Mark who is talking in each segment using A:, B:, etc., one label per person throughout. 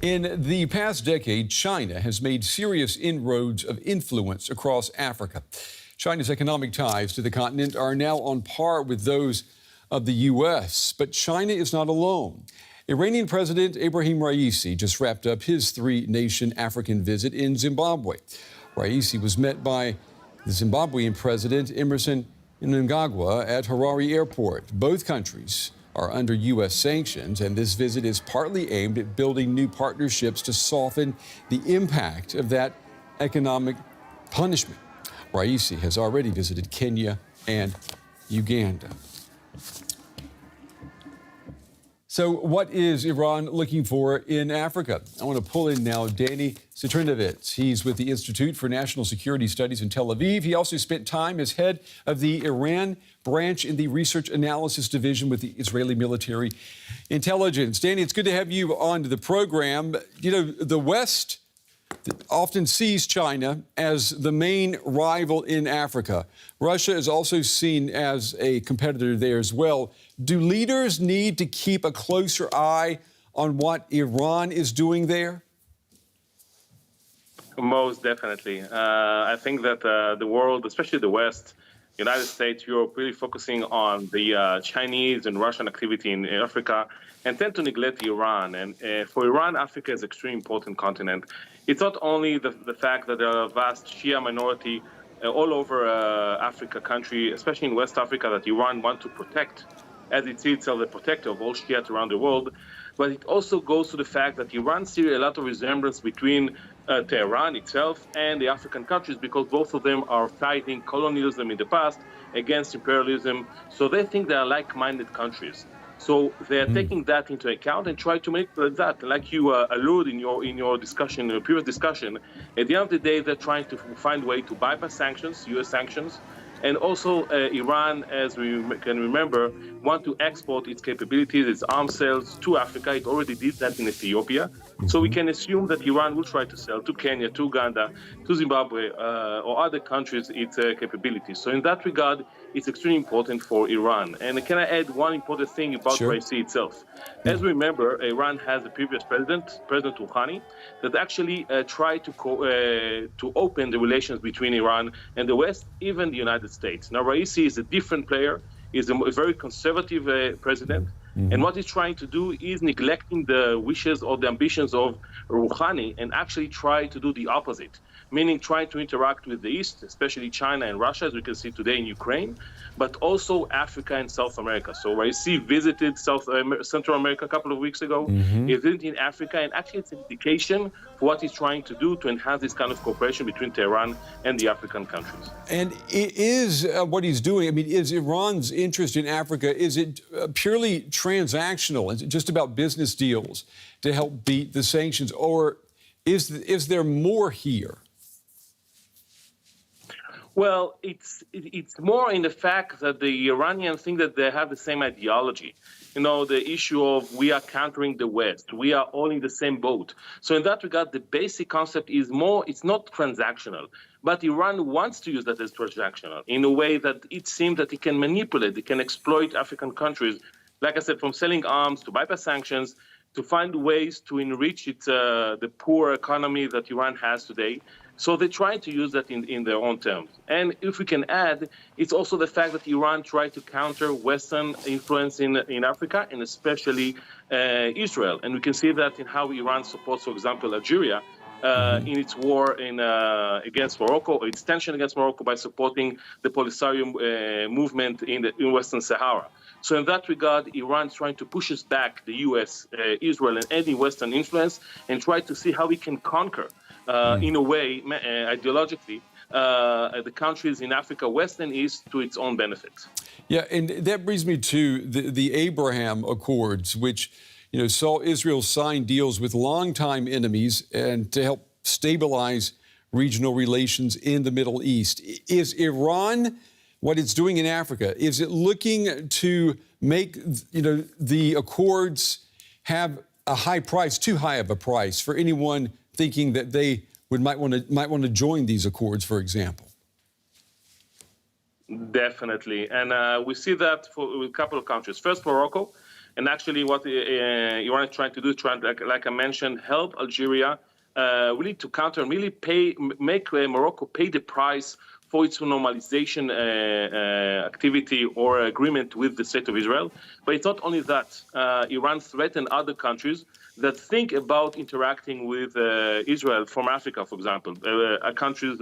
A: In the past decade, China has made serious inroads of influence across Africa. China's economic ties to the continent are now on par with those of the U.S., but China is not alone. Iranian President Ebrahim Raisi just wrapped up his three-nation African visit in Zimbabwe. Raisi was met by the Zimbabwean President Emmerson Mnangagwa at Harare airport. Both countries are under U.S. sanctions, and this visit is partly aimed at building new partnerships to soften the impact of that economic punishment. Raisi has already visited Kenya and Uganda. So what is Iran looking for in Africa? I want to pull in now Danny Citrinovitz. He's with the Institute for National Security Studies in Tel Aviv. He also spent time as head of the Iran branch in the Research Analysis Division with the Israeli Military Intelligence. Danny, it's good to have you on the program. You know, the West often sees China as the main rival in Africa. Russia is also seen as a competitor there as well. Do leaders need to keep a closer eye on what Iran is doing there?
B: Most definitely. I think that the world, especially the West, United States, Europe, really focusing on the Chinese and Russian activity in Africa and tend to neglect Iran. And for Iran, Africa is an extremely important continent. It's not only the fact that there are a vast Shia minority all over Africa country, especially in West Africa, that Iran wants to protect, as it sees itself the protector of all Shiites around the world. But it also goes to the fact that Iran sees a lot of resemblance between Tehran itself and the African countries, because both of them are fighting colonialism in the past against imperialism. So they think they are like-minded countries. So they are taking that into account and try to make that, like you allude in your discussion, in your previous discussion, at the end of the day, they're trying to find a way to bypass sanctions, U.S. sanctions. And also Iran, as we can remember, want to export its capabilities, its arms sales to Africa. It already did that in Ethiopia. So we can assume that Iran will try to sell to Kenya, to Uganda, to Zimbabwe, or other countries its capabilities. So in that regard, it's extremely important for Iran. And can I add one important thing about Raisi itself? As we remember, Iran has a previous president, President Rouhani, that actually tried to open the relations between Iran and the West, even the United States. Now, Raisi is a different player. He's a very conservative president. And what he's trying to do is neglecting the wishes or the ambitions of Rouhani and actually try to do the opposite, meaning trying to interact with the East, especially China and Russia, as we can see today in Ukraine, but also Africa and South America. So Raisi visited Central America a couple of weeks ago. He visited in Africa, and actually it's an indication for what he's trying to do to enhance this kind of cooperation between Tehran and the African countries.
A: And is what he's doing, I mean, is Iran's interest in Africa, is it purely transactional? Is it just about business deals to help beat the sanctions? Or is there more here?
B: Well, it's more in the fact that the Iranians think that they have the same ideology. You know, the issue of we are countering the West, we are all in the same boat. So in that regard, the basic concept is more, it's not transactional, but Iran wants to use that as transactional in a way that it seems that it can manipulate, it can exploit African countries, like I said, from selling arms to bypass sanctions, to find ways to enrich the poor economy that Iran has today. So they try to use that in their own terms. And if we can add, it's also the fact that Iran tried to counter Western influence in Africa, and especially Israel. And we can see that in how Iran supports, for example, Algeria in its war against Morocco, or its tension against Morocco, by supporting the Polisario movement in Western Sahara. So in that regard, Iran is trying to push us back, the U.S., Israel, and any Western influence, and try to see how we can conquer, in a way, ideologically, the countries in Africa, West and East, to its own benefit.
A: Yeah, and that brings me to the Abraham Accords, which saw Israel sign deals with longtime enemies and to help stabilize regional relations in the Middle East. Is Iran, what it's doing in Africa, is it looking to make the accords have a high price, too high of a price for anyone thinking that they might want to join these accords, for example?
B: Definitely, and we see that with a couple of countries. First, Morocco. And actually what Iran is trying to do, like I mentioned, help Algeria really to counter and really make Morocco pay the price for its normalization activity or agreement with the state of Israel. But it's not only that. Iran threatened other countries that think about interacting with Israel from Africa, for example, countries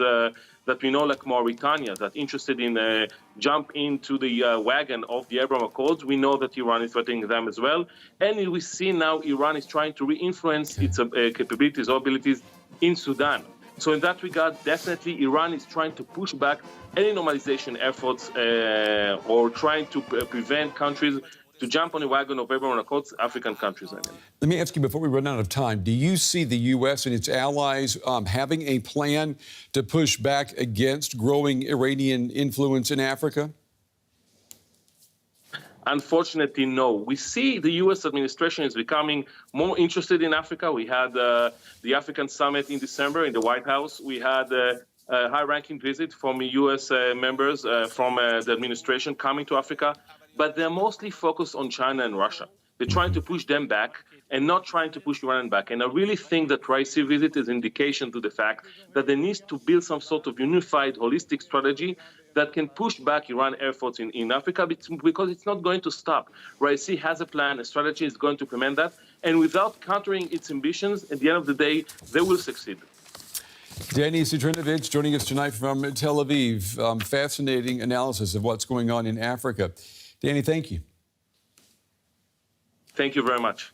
B: that we know like Mauritania, that interested in jump into the wagon of the Abraham Accords. We know that Iran is threatening them as well. And we see now Iran is trying to re-influence its capabilities or abilities in Sudan. So in that regard, definitely Iran is trying to push back any normalization efforts or trying to prevent countries to jump on the wagon of Abraham Accords, African countries.
A: Let me ask you before we run out of time, do you see the U.S. and its allies having a plan to push back against growing Iranian influence in Africa?
B: Unfortunately, no. We see the U.S. administration is becoming more interested in Africa. We had the African summit in December in the White House. We had a high-ranking visit from U.S. members from the administration coming to Africa. But they're mostly focused on China and Russia. They're trying to push them back and not trying to push Iran back. And I really think that Raisi visit is an indication to the fact that there needs to build some sort of unified, holistic strategy that can push back Iran efforts in Africa, because it's not going to stop. Raisi has a plan, a strategy is going to implement that. And without countering its ambitions, at the end of the day, they will succeed.
A: Danny Citrinovich joining us tonight from Tel Aviv. Fascinating analysis of what's going on in Africa. Danny, thank you.
B: Thank you very much.